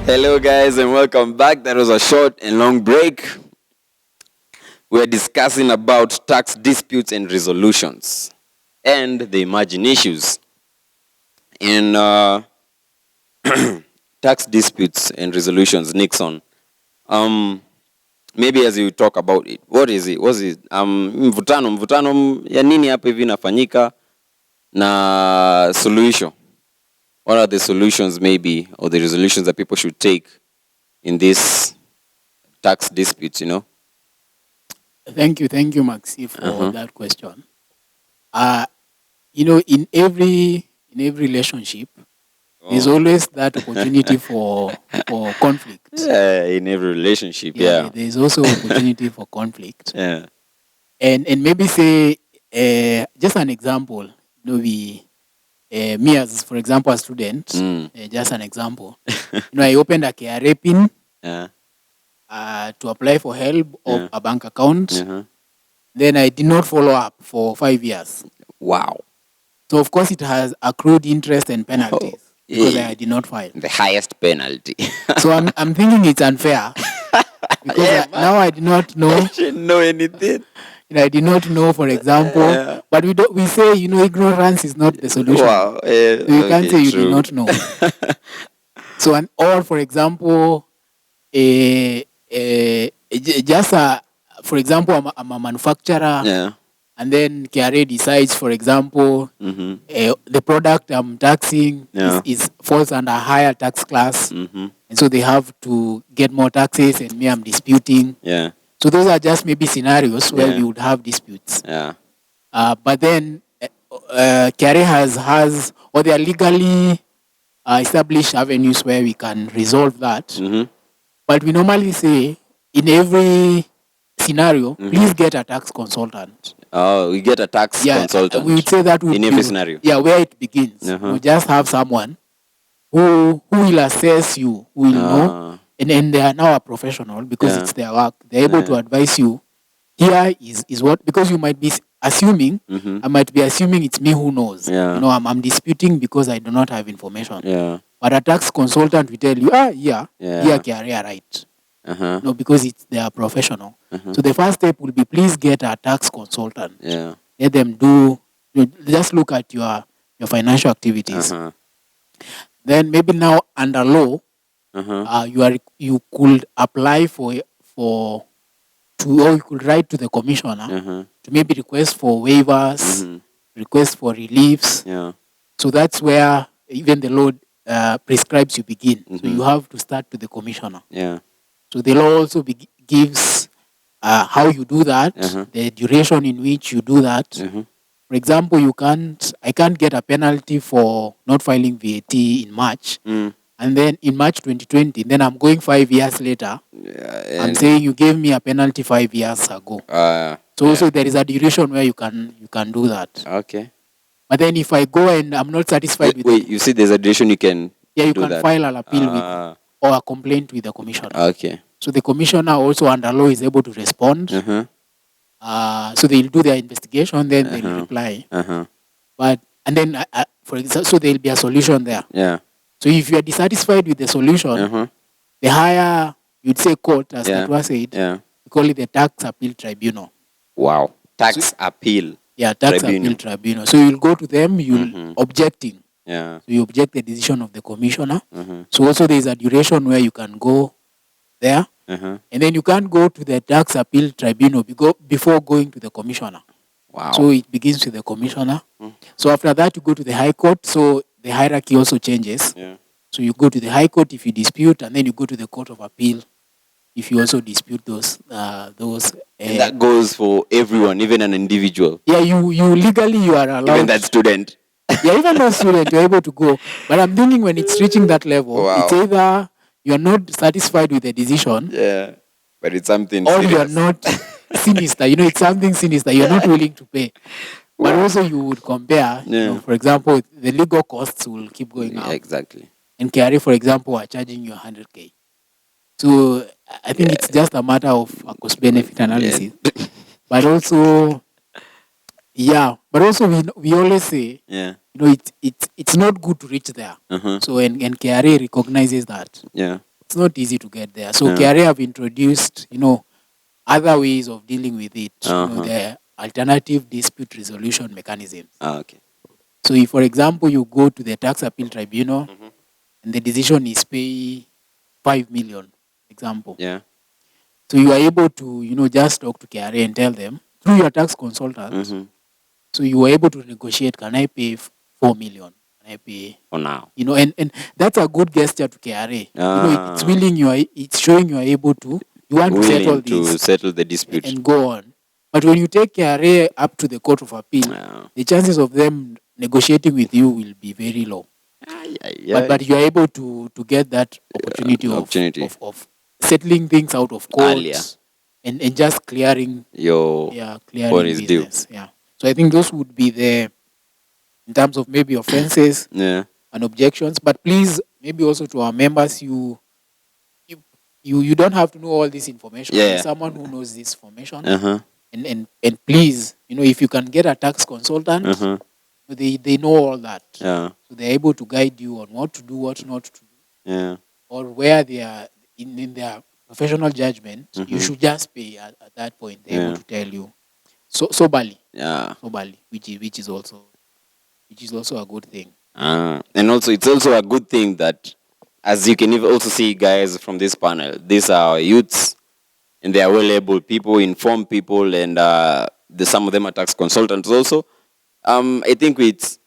Hello, guys, and welcome back. That was a short and long break. We're discussing about tax disputes and resolutions and the emerging issues in tax disputes and resolutions. Nixon. Maybe as you talk about it, what is it? What's it? Mvutano ya nini hapa hivi inafanyika na solution. What are the solutions maybe, or the resolutions that people should take in this tax disputes, Thank you, Maxi, for that question. In every relationship, there's always that opportunity for conflict. In every relationship, yeah. There's also opportunity for conflict. Yeah. And maybe say, just an example, me as, for example, a student, just an example. I opened a KRA PIN to apply for help of a bank account. Then I did not follow up for 5 years. Wow. So, of course, it has accrued interest and penalties because I did not file. The highest penalty. So, I'm thinking it's unfair because now I did not know. I didn't know anything. I did not know, for example, but we say, ignorance is not the solution. Wow. So you can't say you did not know. So, or for example, for example, I'm a manufacturer, and then KRA decides, for example, the product I'm taxing falls under a higher tax class, and so they have to get more taxes, and me, I'm disputing. Yeah. So those are just maybe scenarios where we would have disputes. Yeah. But then KRA has, or they are legally established avenues where we can resolve that. But we normally say, in every scenario, please get a tax consultant. Oh, we get a tax consultant. We would say that would in every scenario. Yeah, where it begins. We just have someone who will assess you, who will know. And they are now a professional because it's their work. They're able to advise you. Here is what, because you might be assuming, I might be assuming it's me who knows. I'm disputing because I do not have information. But a tax consultant will tell you, here KRA right. No, because they are professional. So the first step will be, please get a tax consultant. Let them just look at your financial activities. Then maybe now under law, you could apply or you could write to the commissioner to maybe request for waivers, request for reliefs. So that's where even the law prescribes you begin. So you have to start to the commissioner. So the law also gives how you do that, the duration in which you do that. For example, I can't get a penalty for not filing VAT in March. And then in March 2020, then I'm going 5 years later. I'm saying you gave me a penalty 5 years ago. So also there is a duration where you can do that. Okay. But then if I go and I'm not satisfied with it, you see there's a duration you can you can file an appeal with or a complaint with the commissioner. Okay. So the commissioner also under law is able to respond. So they'll do their investigation, then they'll reply. And then for example, so there'll be a solution there. Yeah. So if you are dissatisfied with the solution, the higher, you'd say court, as Katwa said, we call it the tax appeal tribunal. Wow. Tax appeal. Yeah, tax appeal tribunal. So you'll go to them, you'll objecting. So you object the decision of the commissioner. So also there's a duration where you can go there. And then you can't go to the tax appeal tribunal before going to the commissioner. Wow. So it begins with the commissioner. So after that, you go to the high court. So the hierarchy also changes. So you go to the high court if you dispute, and then you go to the court of appeal if you also dispute those. And that goes for everyone, even an individual. Yeah, you legally you are allowed. Even that student. Yeah, even that student, you're able to go. But I'm thinking when it's reaching that level, it's either you're not satisfied with the decision. Yeah, but it's something or serious. You're not sinister. It's something sinister. You're not willing to pay. But also you would compare, for example, the legal costs will keep going up. Exactly. And KRA, for example, are charging you 100K. So I think it's just a matter of a cost-benefit analysis. But also, we always say, it's not good to reach there. So and KRA recognizes that. Yeah. it's not easy to get there. So KRA have introduced, other ways of dealing with it. The alternative dispute resolution mechanisms. Okay. So if, for example, you go to the tax appeal tribunal and the decision is pay 5 million, example. Yeah. So you are able to, just talk to KRA and tell them through your tax consultant. So you are able to negotiate, can I pay 4 million? Can I pay? For now. And that's a good gesture to KRA. It's showing you are able to, you want to settle this. To settle the dispute. And go on. But when you take KRA up to the Court of Appeal, the chances of them negotiating with you will be very low. But you are able to get that opportunity of settling things out of court and just clearing business. Yeah. So I think those would be in terms of maybe offenses and objections. But please, maybe also to our members, you don't have to know all this information. There's someone who knows this information. And please, if you can get a tax consultant, they know all that. So they're able to guide you on what to do, what not to do. Or where they are in their professional judgment, you should just pay at that point. They're able to tell you. Soberly. Soberly, which is also a good thing. And also it's also a good thing that, as you can also see, guys, from this panel, these are youths and they are well-able people, informed people, and some of them are tax consultants also. I think it's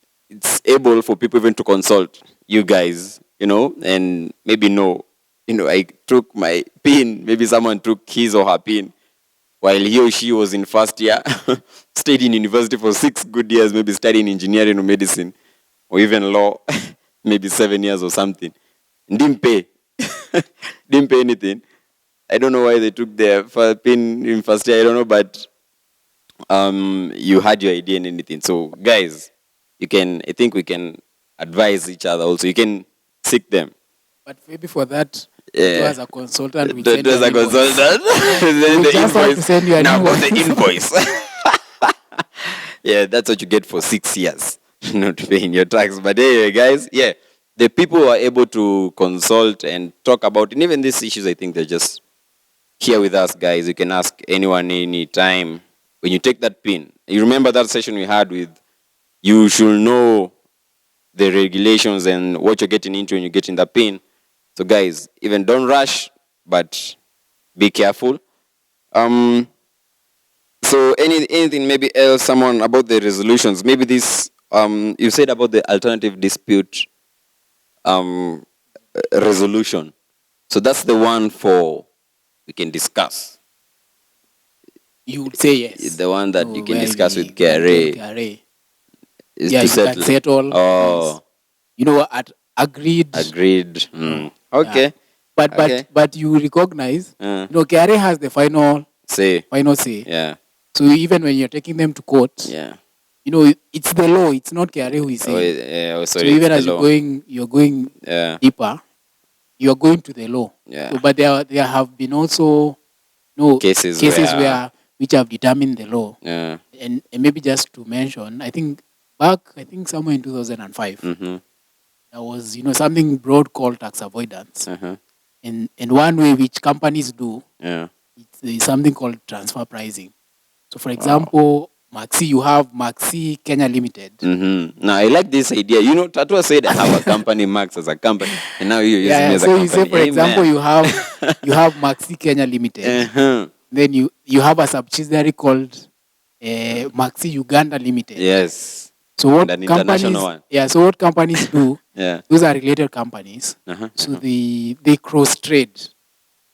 able for people even to consult you guys, and maybe I took my PIN, maybe someone took his or her PIN while he or she was in first year, stayed in university for 6 good years, maybe studying engineering or medicine, or even law, maybe 7 years or something. Didn't pay. Didn't pay anything. I don't know why they took their PIN in first year, I don't know, but you had your idea and anything. So guys, I think we can advise each other also. You can seek them. But maybe for that, as a consultant, we send as a consultant, then the just have to send you an invoice. The invoice. Yeah, that's what you get for 6 years, not paying your tax. But anyway, guys, the people who are able to consult and talk about, and even these issues, I think they're just here with us, guys. You can ask anyone anytime. When you take that PIN, you remember that session we had with, you should know the regulations and what you're getting into when you get in the PIN. So guys, even don't rush, but be careful. So anything maybe else, someone about the resolutions, maybe this, you said about the alternative dispute resolution. So that's the one we can discuss. You would say yes. The one that you can discuss with KRA. You can settle. Oh. At agreed. Okay. Yeah. But you recognize, KRA has the final say. Yeah. So even when you're taking them to court, it's the law. It's not KRA who is saying. So even as you're going deeper, you're going to the law. Yeah. So, but there have been also cases which have determined the law. Yeah. And maybe just to mention, I think somewhere in 2005, there was something broad called tax avoidance. And one way which companies do, it's something called transfer pricing. So for example, Maxi, you have Maxi Kenya Limited. Now I like this idea. Tatua said I have a company, Max as a company, and now you're using me as a company. So you say, for example, you have Maxi Kenya Limited. Then you have a subsidiary called Maxi Uganda Limited. Yes. So what companies do? Those are related companies. So they cross trade.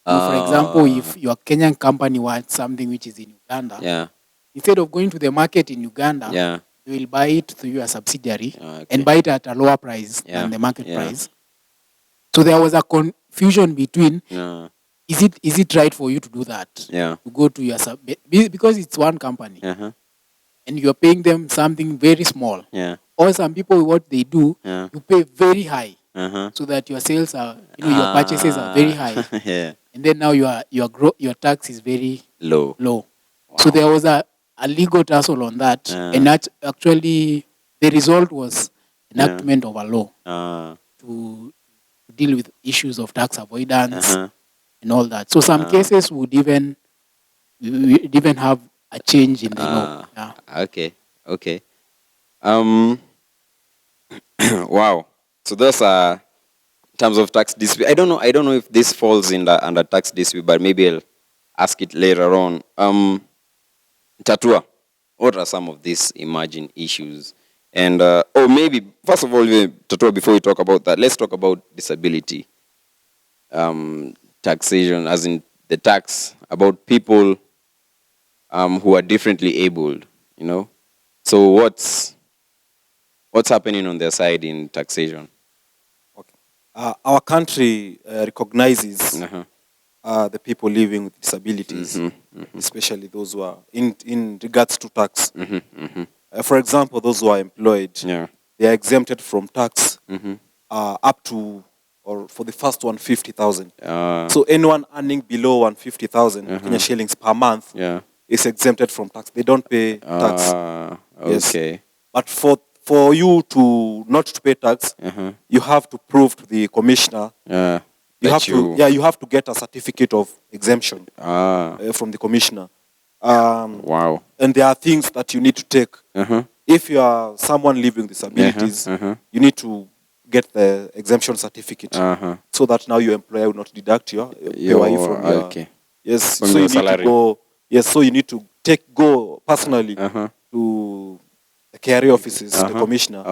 So for example, if your Kenyan company wants something which is in Uganda, instead of going to the market in Uganda, you will buy it through your subsidiary and buy it at a lower price than the market price. So there was a confusion between is it right for you to do that? To go to your because it's one company and you're paying them something very small. Or some people, what they do, you pay very high so that your sales are, your purchases are very high. And then now your tax is very low. Wow. So there was a legal tussle on that, and that actually the result was enactment of a law to deal with issues of tax avoidance and all that. So some cases would even have a change in the law. Yeah. Okay. Wow. So those are in terms of tax dispute. I don't know if this falls under tax dispute, but maybe I'll ask it later on. Tatua, what are some of these emerging issues? And or maybe first of all, Tatua, before we talk about that, let's talk about disability taxation, as in the tax about people who are differently abled. So what's happening on their side in taxation? Okay. Our country recognizes the people living with disabilities, especially those who are in regards to tax. For example, those who are employed, they are exempted from tax up to, or for the first one, 50,000. So anyone earning below 150,000 Kenya shillings per month is exempted from tax. They don't pay tax. Okay. Yes. But for you to not to pay tax, you have to prove to the commissioner. You have to get a certificate of exemption from the commissioner. Wow. And there are things that you need to take. If you are someone living with disabilities, you need to get the exemption certificate so that now your employer will not deduct your PAYE from your yes. From so your you salary. need to go. Yes, so you need to go personally to the KRA offices, the commissioner,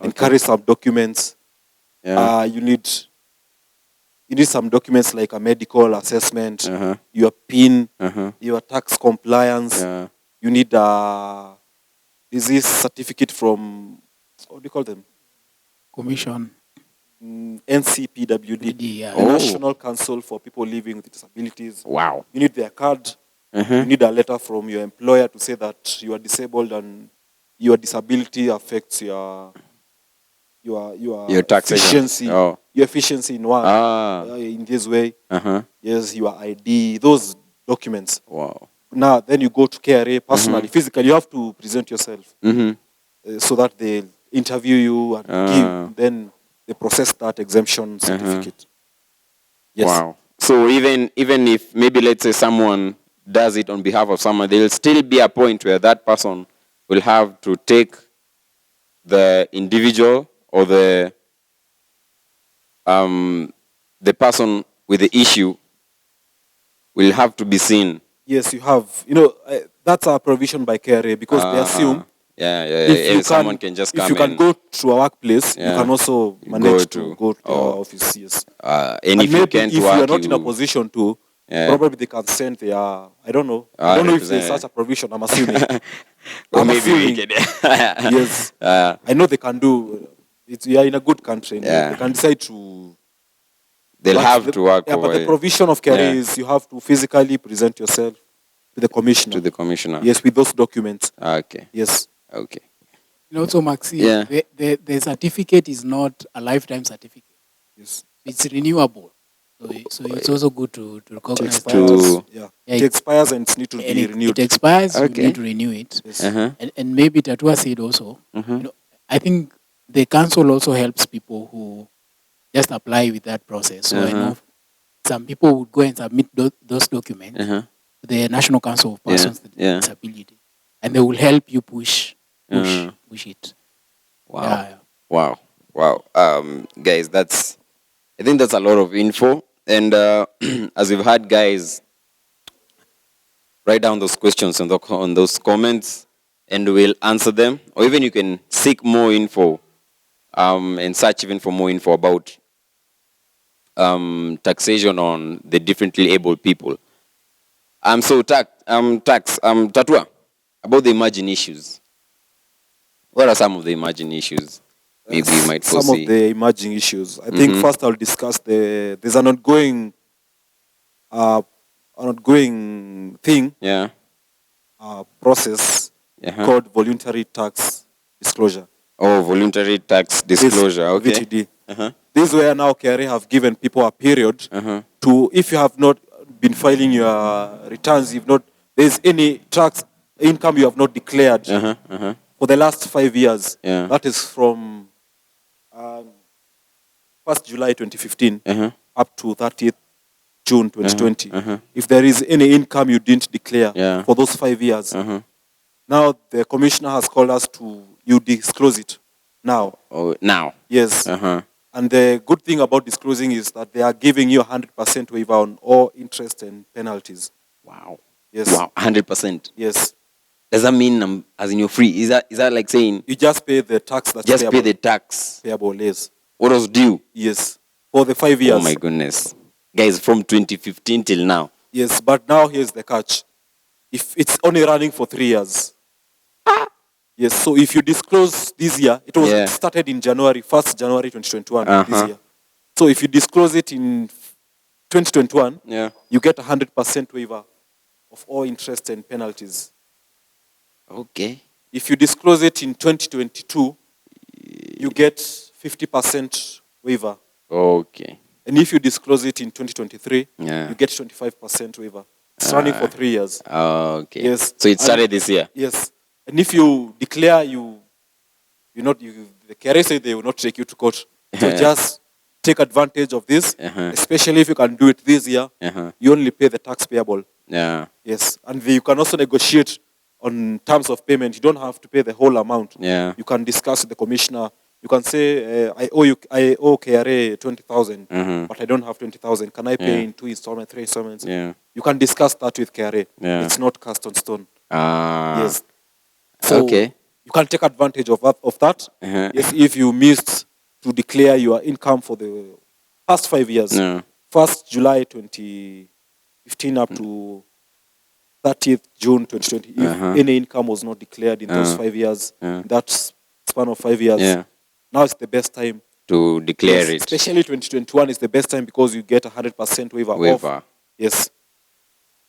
and carry some documents. You need some documents like a medical assessment, your PIN, your tax compliance. You need a disease certificate from, what do you call them? Commission. NCPWD, Yeah. the National Council for People Living with Disabilities. Wow. You need their card. You need a letter from your employer to say that you are disabled and your disability affects your efficiency. Your efficiency in work. In this way. Yes, your ID, those documents. Wow. Now, then you go to KRA personally, physically. You have to present yourself so that they interview you and then they process that exemption certificate. Yes. Wow. So even if maybe let's say someone does it on behalf of someone, there will still be a point where that person will have to take the individual or the person with the issue will have to be seen. Yes, you have. That's our provision by KRA because they assume if someone can just come if you can go to a workplace, you can also manage to go to our office. Yes. And if maybe you can't if work, you are not in a position to, probably they can send their, I don't know. I don't know if there's such a provision. I'm assuming. Or maybe we can. Yes. I know they can do. We are in a good country. They can decide to. They'll have to work. Yeah, but the provision of KRA is you have to physically present yourself to the commissioner. To the commissioner. Yes, with those documents. Okay. Yes. Okay. Also, Maxi, the certificate is not a lifetime certificate. Yes. It's renewable. So it's also good to recognize that. It expires and it needs to be renewed. It expires, you need to renew it. Yes. And maybe Tatua said also, I think the council also helps people who just apply with that process. So I know some people would go and submit those documents to the National Council of Persons with Disability. And they will help you push it. Wow. Wow. Guys, I think that's a lot of info. And as we've had guys write down those questions on those comments and we'll answer them. Or even you can seek more info and search even for more info about taxation on the differently abled people. Tatua, about the emerging issues. What are some of the emerging issues? Maybe you might foresee. Some of the emerging issues. I think first I'll discuss there's an ongoing thing. Process called Voluntary Tax Disclosure. Oh, Voluntary Tax Disclosure. Okay. VTD. This is where now KRA have given people a period to, if you have not been filing your returns, there's any tax income you have not declared for the last 5 years. That is from 1st 1st July 2015 Uh-huh. up to 30th June 2020, Uh-huh. if there is any income you didn't declare Yeah. for those 5 years, Uh-huh. now the commissioner has called us to you disclose it now. Oh, now. Yes. Uh-huh. And the good thing about disclosing is that they are giving you 100% waiver on all interest and penalties. Wow. Yes. Wow. 100%. Yes. Does that mean as in you're free? Is that like saying You just pay the tax that's just payable. pay the tax? Payable, yes. What was due? Yes. For the 5 years. Oh my goodness. Guys, from 2015 till now. Yes, but now here's the catch. If it's only running for 3 years. Yes, so if you disclose this year, it started in January 2021 this Uh-huh. year. So if you disclose it in 2021, Yeah. you get 100% waiver of all interest and penalties. Okay. If you disclose it in 2022, you get 50% waiver. Okay. And if you disclose it in 2023, Yeah. you get 25% waiver. It's running for 3 years. Okay. Yes. So it started this year. Yes. And if you declare the KRA say they will not take you to court. So just take advantage of this, especially if you can do it this year. You only pay the tax payable. Yeah. Yes. And you can also negotiate on terms of payment. You don't have to pay the whole amount. Yeah. You can discuss with the commissioner. You can say, I owe KRA 20,000, but I don't have 20,000. Can I pay in 2 installments, 3 installments? Yeah. You can discuss that with KRA. Yeah. It's not cast on stone. Yes. So Okay. you can take advantage of that. Yes, if you missed to declare your income for the past 5 years, No. 1st July 2015 up to 30th June 2020, if any income was not declared in those 5 years, that span of 5 years, now it's the best time to declare it. Especially 2021 is the best time because you get 100% waiver off. Yes.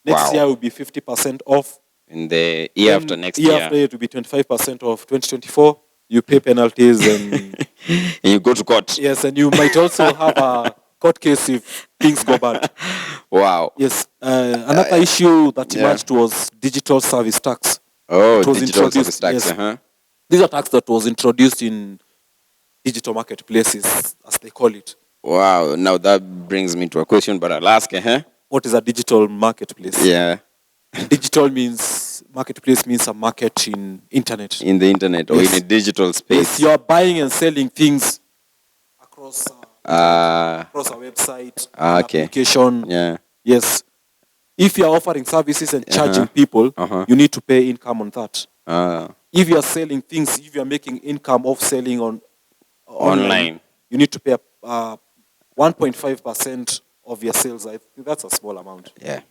Next year will be 50% off. In the year after next year after it will be 25% off. 2024, you pay penalties and and you go to court. Yes, and you might also have a court case if things go bad. Wow. Yes. Another issue that emerged was digital service tax. Oh, digital service tax. Yes. This is a tax that was introduced in digital marketplaces, as they call it. Wow. Now that brings me to a question, but I'll ask. What is a digital marketplace? Yeah. Digital marketplace means a market in internet. In the internet or in a digital space. Yes, you are buying and selling things across a website, application. Yeah. Yes. If you are offering services and charging people, you need to pay income on that. If you are selling things, if you are making income of selling online, you need to pay 1.5% of your sales. I think that's a small amount. Yeah.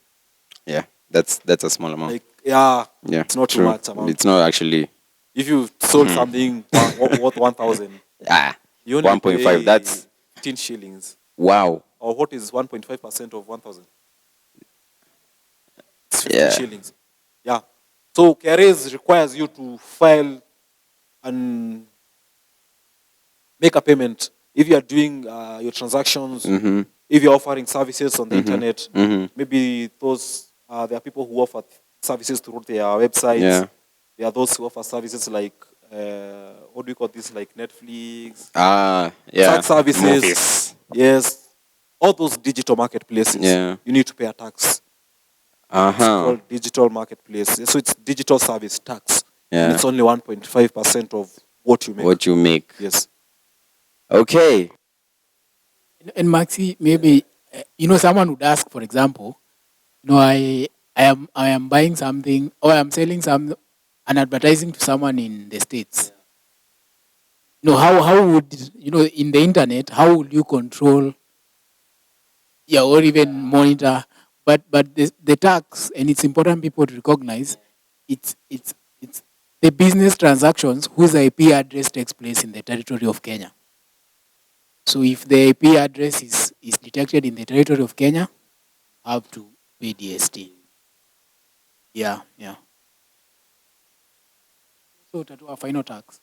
Yeah. That's a small amount. It's not too much amount. It's not actually. If you sold something worth 1,000, you only 1.5. That's 15 shillings. Wow. Or what is 1.5% of 1,000? It's 15 shillings. Yeah. So KRA requires you to file and make a payment if you are doing your transactions. If you're offering services on the internet, maybe there are people who offer services through their websites. Yeah. There are those who offer services like, what do we call this, like Netflix? Such services. Movies. Yes. All those digital marketplaces, you need to pay a tax. It's called digital marketplace. So it's digital service tax. Yeah. And it's only 1.5% of what you make. What you make. Yes. Okay. And Maxi, maybe someone would ask, for example, I am buying something or I'm selling and advertising to someone in the States. How would in the internet, how would you control or even monitor? But the tax, and it's important people to recognize, it's the business transactions whose IP address takes place in the territory of Kenya. So if the IP address is detected in the territory of Kenya, have to pay DST. Yeah. So to a final tax.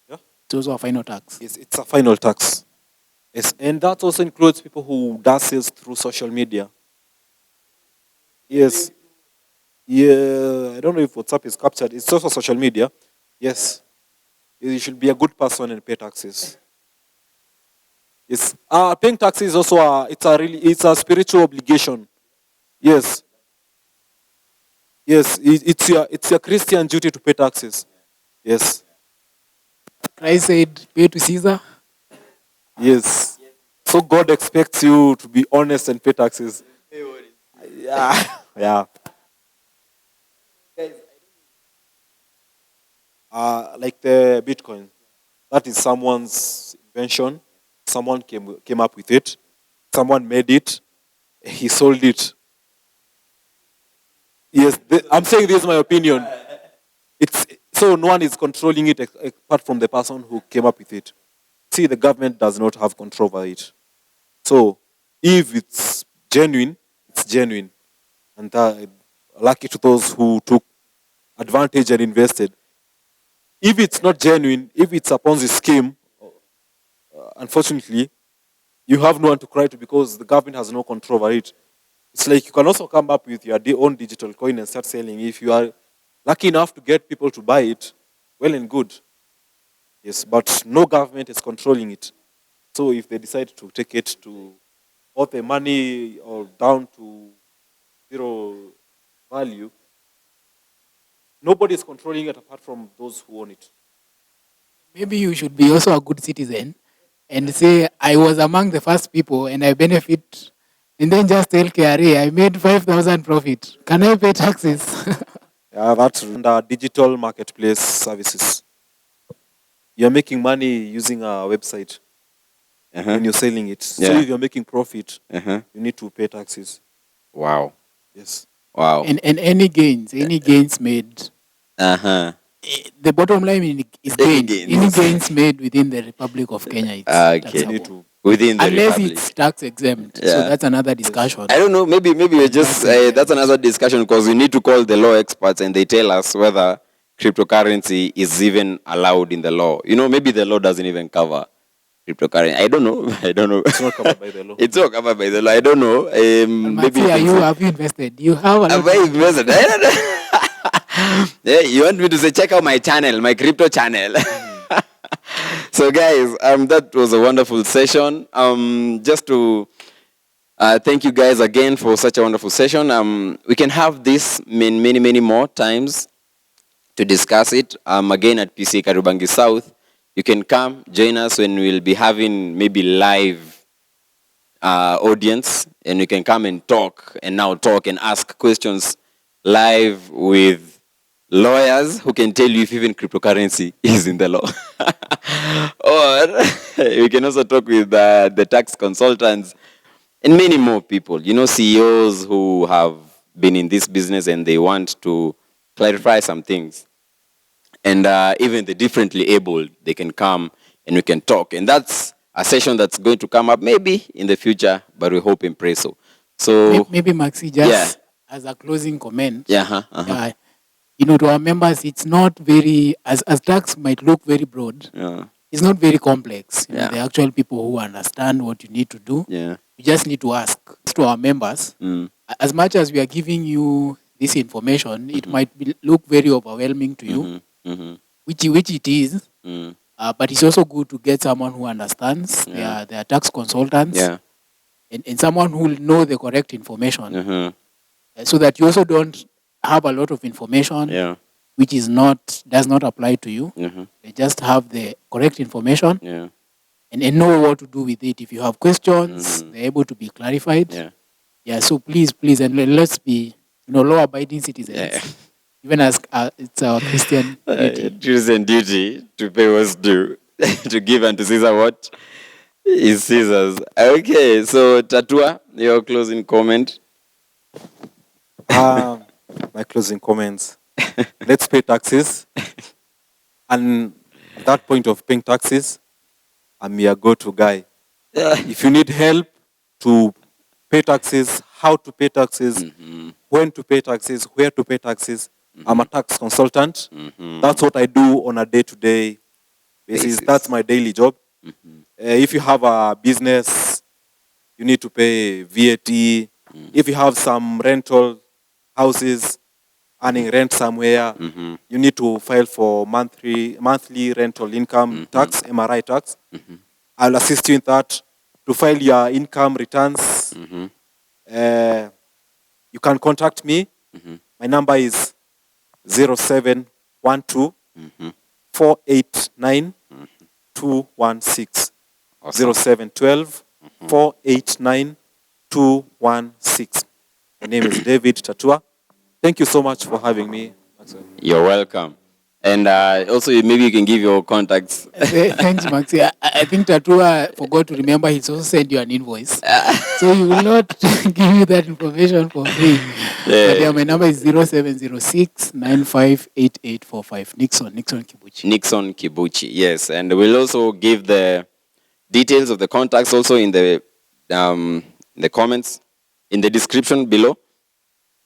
Yeah. It's also a final tax. Yes, it's a final tax. Yes, and that also includes people who do sales through social media. Yes. Yeah, I don't know if WhatsApp is captured. It's also social media. Yes. You should be a good person and pay taxes. Yes. Paying taxes is also it's a spiritual obligation. Yes. Yes. It's your Christian duty to pay taxes. Yes. Christ said, pay to Caesar. Yes. So God expects you to be honest and pay taxes. Yeah. Yeah. Like the Bitcoin. That is someone's invention. Someone came up with it. Someone made it. He sold it. Yes, I'm saying this is my opinion. It's so no one is controlling it apart from the person who came up with it. See, the government does not have control over it. So if it's genuine, it's genuine, and lucky to those who took advantage and invested. If it's not genuine, if it's a Ponzi scheme, unfortunately, you have no one to cry to because the government has no control over it. It's like you can also come up with your own digital coin and start selling. If you are lucky enough to get people to buy it, well and good. Yes, but no government is controlling it. So if they decide to take it to all the money or down to zero value, nobody is controlling it apart from those who own it. Maybe you should be also a good citizen and say, I was among the first people and I benefit. And then just tell KRA, I made 5,000 profit. Can I pay taxes? Yeah, that's under digital marketplace services. You're making money using a website when you're selling it. So Yeah. if you're making profit, Uh-huh. you need to pay taxes. Wow. Yes. Wow. and any gains made. Uh-huh. The bottom line is Any gain. gains. Any gains made within the Republic of Kenya, it's Okay. taxable. You need to. Within the Unless Republic. it's tax exempt. So Yeah. that's another discussion. I don't know. Maybe we're just Tax exempt. that's another discussion because we need to call the law experts and they tell us whether cryptocurrency is even allowed in the law. You know, maybe the law doesn't even cover cryptocurrency. I don't know. I don't know. It's not covered by the law. It's not covered by the law. I don't know. Maybe Matsi, you can say- have you invested? You have a lot have I invested? I don't know. Yeah, you want me to say check out my channel, my crypto channel. So guys, that was a wonderful session. Just to thank you guys again for such a wonderful session. We can have this many more times to discuss it. Again at PC Karubangi South. You can come, join us when we'll be having maybe live audience, and you can come and talk and ask questions live with lawyers who can tell you if even cryptocurrency is in the law. Or we can also talk with the tax consultants and many more people, you know, CEOs who have been in this business and they want to clarify some things. And even the differently abled, they can come and we can talk. And that's a session that's going to come up maybe in the future, but we hope and pray so. So maybe Maxi, just as a closing comment. You know, to our members, it's not very, as tax might look very broad, it's not very complex. You know, the actual people who understand what you need to do. You just need to ask to our members. As much as we are giving you this information, it might look very overwhelming to you, which it is. But it's also good to get someone who understands. They are tax consultants, and someone who will know the correct information, so that you also don't have a lot of information which does not apply to you. They just have the correct information and know what to do with it. If you have questions, they're able to be clarified. So please, and let's be, law-abiding citizens. Even as it's our Christian duty. Christian duty to pay what's due, to give unto Caesar what is Caesar's. Okay, so Tatua, your closing comment. My closing comments. Let's pay taxes. And at that point of paying taxes, I'm your go-to guy. If you need help to pay taxes, how to pay taxes, when to pay taxes, where to pay taxes, I'm a tax consultant. That's what I do on a day-to-day basis. That's my daily job. If you have a business, you need to pay VAT. If you have some rental houses, earning rent somewhere, you need to file for monthly rental income tax, MRI tax. I'll assist you in that. to file your income returns, you can contact me. My number is 0712 489 216. 0712 489 216. My name is David Tatua. Thank you so much for having me, Maxwell. You're welcome. And also, maybe you can give your contacts. Thanks, Maxi. I think Tatua forgot to remember he's also sent you an invoice. So he will not give you that information for free. But yeah, my number is 0706 958845. Nixon Kibuchi. Nixon Kibuchi, yes. And we'll also give the details of the contacts also in the comments, in the description below.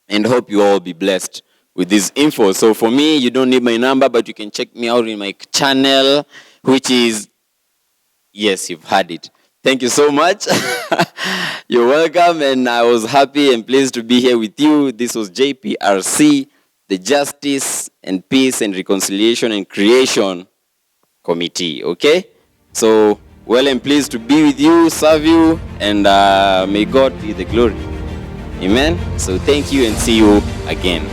And hope you all be blessed with this info. So for me, you don't need my number, but you can check me out in my channel, which is, yes, you've heard it. Thank you so much. You're welcome, and I was happy and pleased to be here with you. This was JPRC, the Justice and Peace and Reconciliation and Creation Committee, okay? So, well and pleased to be with you, serve you, and may God be the glory. Amen. So thank you and see you again.